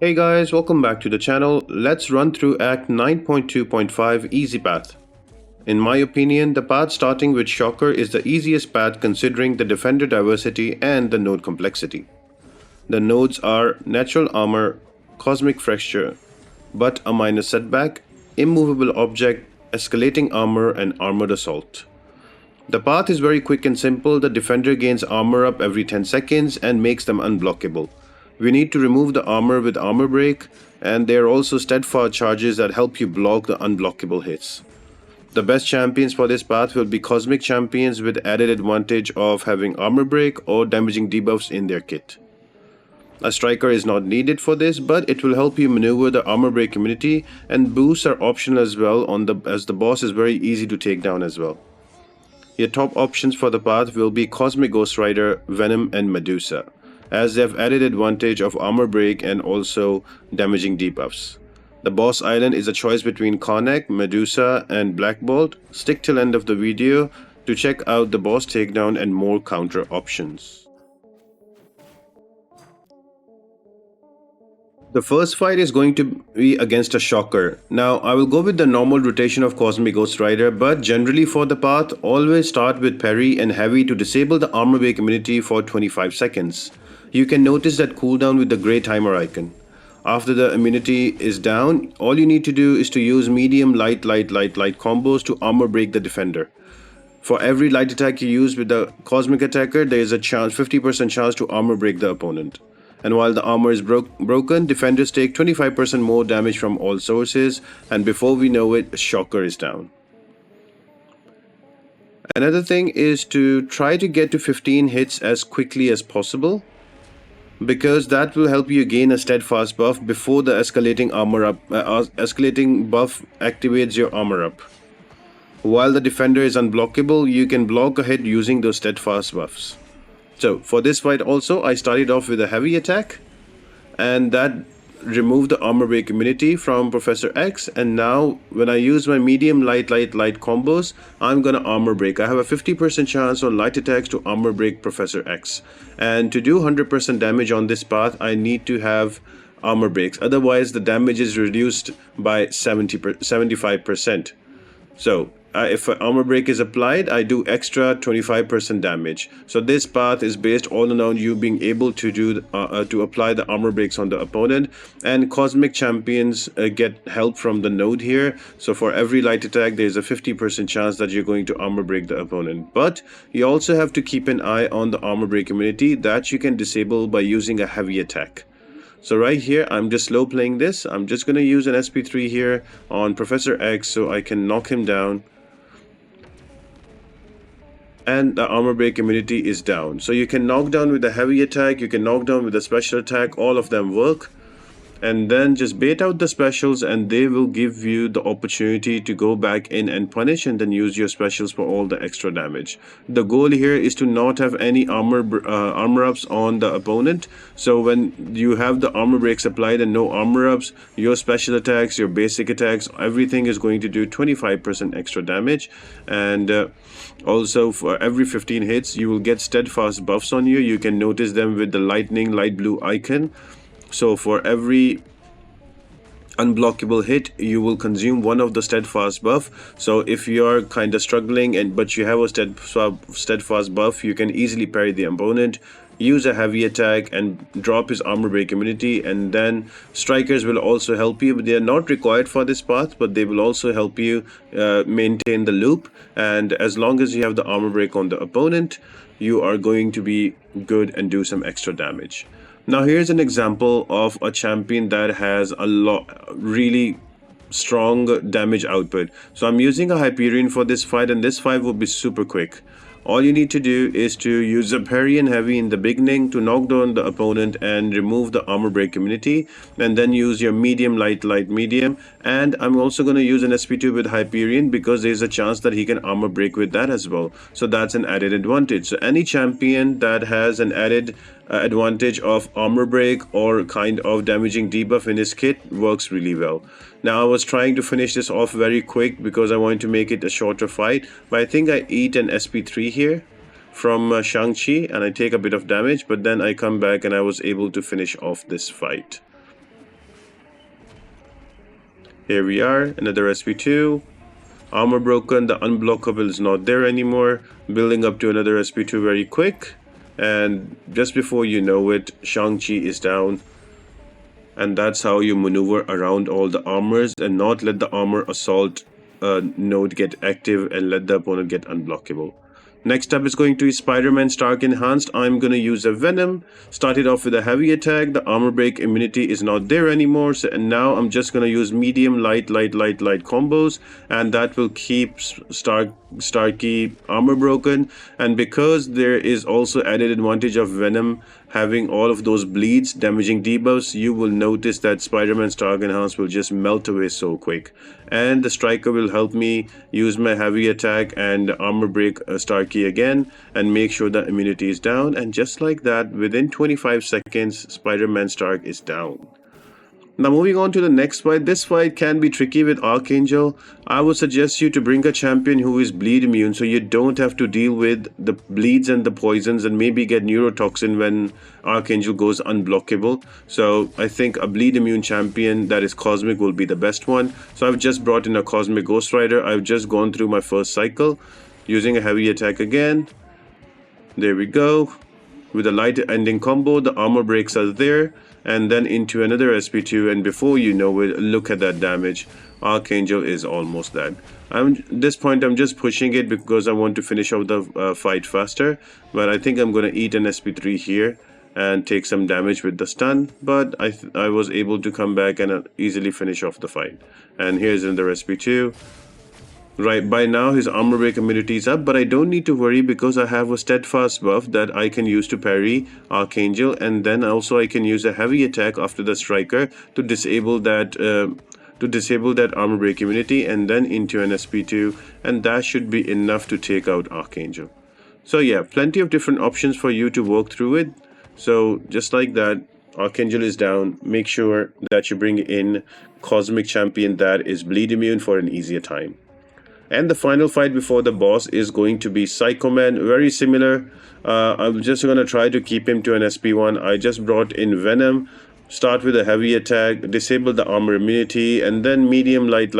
Hey guys, welcome back to the channel. Let's run through Act 9.2.5 Easy Path. In my opinion, the path starting with Shocker is the easiest path considering the defender diversity and the node complexity. The nodes are Natural Armor, Cosmic Fracture, but a minor setback, Immovable Object, Escalating Armor, and Armored Assault. The path is very quick and simple. The defender gains armor up every 10 seconds and makes them unblockable. We need to remove the armor with Armor Break, and there are also steadfast charges that help you block the unblockable hits. The best champions for this path will be Cosmic champions with added advantage of having Armor Break or damaging debuffs in their kit. A striker is not needed for this, but it will help you maneuver the Armor Break immunity, and boosts are optional as well as the boss is very easy to take down as well. Your top options for the path will be Cosmic Ghost Rider, Venom, and Medusa, as they have added advantage of Armor Break and also damaging debuffs. The boss island is a choice between Karnak, Medusa, and Black Bolt. Stick till end of the video to check out the boss takedown and more counter options. The first fight is going to be against a Shocker. Now, I will go with the normal rotation of Cosmic Ghost Rider, but generally for the path, always start with Parry and Heavy to disable the Armor Break immunity for 25 seconds. You can notice that cooldown with the grey timer icon. After the immunity is down, all you need to do is to use medium, light combos to Armor Break the defender. For every light attack you use with the Cosmic Attacker, there is a 50% chance to Armor Break the opponent. And while the armor is broken, defenders take 25% more damage from all sources, and before we know it, Shocker is down. Another thing is to try to get to 15 hits as quickly as possible, because that will help you gain a steadfast buff before the escalating buff activates your armor up. While the defender is unblockable, you can block a hit using those steadfast buffs. So for this fight also, I started off with a heavy attack, and that removed the Armor Break immunity from Professor X, and now when I use my medium light combos, I'm gonna Armor Break. I have a 50% chance on light attacks to Armor Break Professor X, and to do 100% damage on this path, I need to have Armor Breaks, otherwise the damage is reduced by 75%. So if an Armor Break is applied, I do extra 25% damage. So this path is based all around you being able to do to apply the Armor Breaks on the opponent, and Cosmic champions get help from the node here. So for every light attack, there is a 50% chance that you're going to Armor Break the opponent. But you also have to keep an eye on the Armor Break immunity that you can disable by using a heavy attack. So right here, I'm just slow playing this. I'm just going to use an SP3 here on Professor X so I can knock him down. And the Armor Break immunity is down. So you can knock down with a heavy attack, you can knock down with a special attack, all of them work. And then just bait out the specials, and they will give you the opportunity to go back in and punish, and then use your specials for all the extra damage. The goal here is to not have any armor ups on the opponent. So when you have the Armor Breaks applied and no armor ups, your special attacks, your basic attacks, everything is going to do 25% extra damage. And also for every 15 hits, you will get steadfast buffs on you. You can notice them with the lightning light blue icon. So for every unblockable hit, you will consume one of the steadfast buff. So if you are kind of struggling but you have a steadfast buff, you can easily parry the opponent, use a heavy attack and drop his Armor Break immunity. And then strikers will also help you, but they are not required for this path, but they will also help you maintain the loop. And as long as you have the Armor Break on the opponent, you are going to be good and do some extra damage. Now here's an example of a champion that has a really strong damage output. So I'm using a Hyperion for this fight, and this fight will be super quick. All you need to do is to use a parry and heavy in the beginning to knock down the opponent and remove the Armor Break immunity, and then use your medium light medium. And I'm also going to use an SP2 with Hyperion because there's a chance that he can Armor Break with that as well. So that's an added advantage. So any champion that has an added advantage of Armor Break or kind of damaging debuff in his kit works really well. Now I was trying to finish this off very quick because I wanted to make it a shorter fight, but I think I eat an SP3 here from Shang Chi and I take a bit of damage, but then I come back and I was able to finish off this fight. Here we are, another SP2. Armor broken, the unblockable is not there anymore. Building up to another SP2 very quick. And just before you know it, Shang Chi is down. And that's how you maneuver around all the armors and not let the armor assault node get active and let the opponent get unblockable. Next up is going to be Spiderman Stark Enhanced. I'm going to use a Venom. Started off with a heavy attack. The armor break immunity is not there anymore. So, and now I'm just going to use medium, light combos. And that will keep Starky armor broken. And because there is also added advantage of Venom having all of those bleeds, damaging debuffs, you will notice that Spider-Man Stark Enhanced will just melt away so quick. And the Striker will help me use my heavy attack and armor break Starky again and make sure the immunity is down. And just like that, within 25 seconds, Spider-Man Stark is down. Now moving on to the next fight. This fight can be tricky with Archangel. I would suggest you to bring a champion who is bleed immune so you don't have to deal with the bleeds and the poisons and maybe get neurotoxin when Archangel goes unblockable. So I think a bleed immune champion that is Cosmic will be the best one. So I've just brought in a Cosmic Ghost Rider. I've just gone through my first cycle using a heavy attack again. There we go. With a light ending combo, the armor breaks are there. And then into another SP2, and before you know it, look at that damage. Archangel is almost dead. At this point, I'm just pushing it because I want to finish out the fight faster. But I think I'm going to eat an SP3 here and take some damage with the stun. But I was able to come back and easily finish off the fight. And here's another SP2. Right, by now his armor break immunity is up, but I don't need to worry because I have a steadfast buff that I can use to parry Archangel, and then also I can use a heavy attack after the striker to disable that armor break immunity, and then into an SP2, and that should be enough to take out Archangel. So yeah, plenty of different options for you to work through it. So just like that, Archangel is down. Make sure that you bring in Cosmic Champion that is bleed immune for an easier time. And the final fight before the boss is going to be Psycho Man. Very similar. I'm just going to try to keep him to an SP1. I just brought in Venom. Start with a heavy attack, disable the armor immunity, and then medium, light,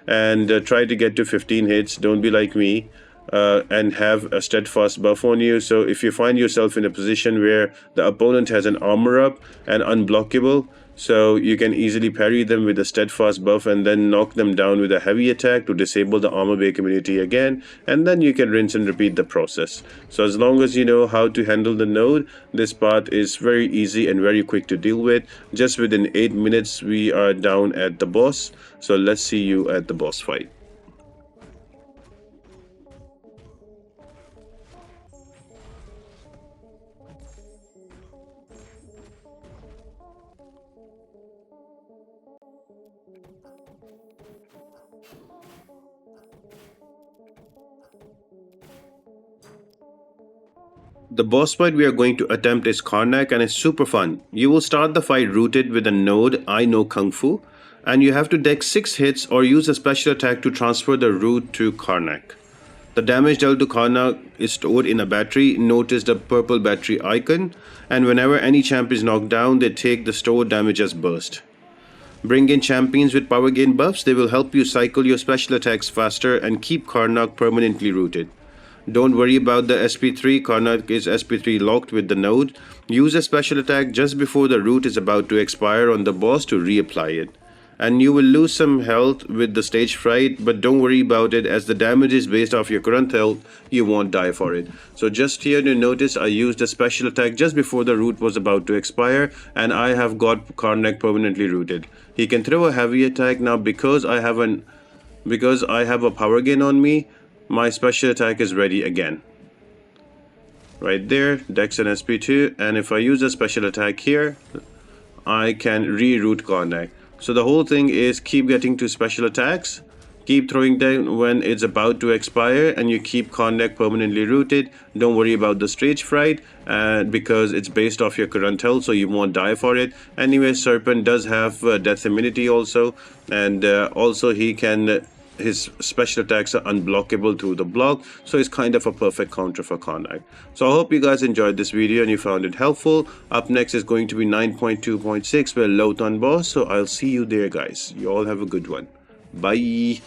and try to get to 15 hits. Don't be like me. And have a steadfast buff on you. So if you find yourself in a position where the opponent has an armor up and unblockable, so you can easily parry them with a steadfast buff and then knock them down with a heavy attack to disable the armor break immunity again, and then you can rinse and repeat the process. So as long as you know how to handle the node, this part is very easy and very quick to deal with. Just within 8 minutes we are down at the boss. So let's see you at the boss fight. The boss fight we are going to attempt is Karnak, and it's super fun. You will start the fight rooted with a node I know Kung Fu, and you have to deck 6 hits or use a special attack to transfer the root to Karnak. The damage dealt to Karnak is stored in a battery. Notice the purple battery icon, and whenever any champ is knocked down, they take the stored damage as burst. Bring in champions with power gain buffs. They will help you cycle your special attacks faster and keep Karnak permanently rooted. Don't worry about the SP3. Karnak is SP3 locked with the node. Use a special attack just before the root is about to expire on the boss to reapply it. And you will lose some health with the stage fright, but don't worry about it as the damage is based off your current health. You won't die for it. So just here to notice, I used a special attack just before the root was about to expire, and I have got Karnak permanently rooted. He can throw a heavy attack now because I have a power gain on me. My special attack is ready again. Right there, Dex and SP2, and if I use a special attack here, I can reroute Karnak. So the whole thing is keep getting to special attacks, keep throwing them when it's about to expire, and you keep Karnak permanently rooted. Don't worry about the stage fright because it's based off your current health, so you won't die for it. Anyway, Serpent does have death immunity also, and also he can his special attacks are unblockable through the block, so it's kind of a perfect counter for Karnak. So I hope you guys enjoyed this video and you found it helpful. Up next is going to be 9.2.6 with Karnak Boss, so I'll see you there guys. You all have a good one. Bye.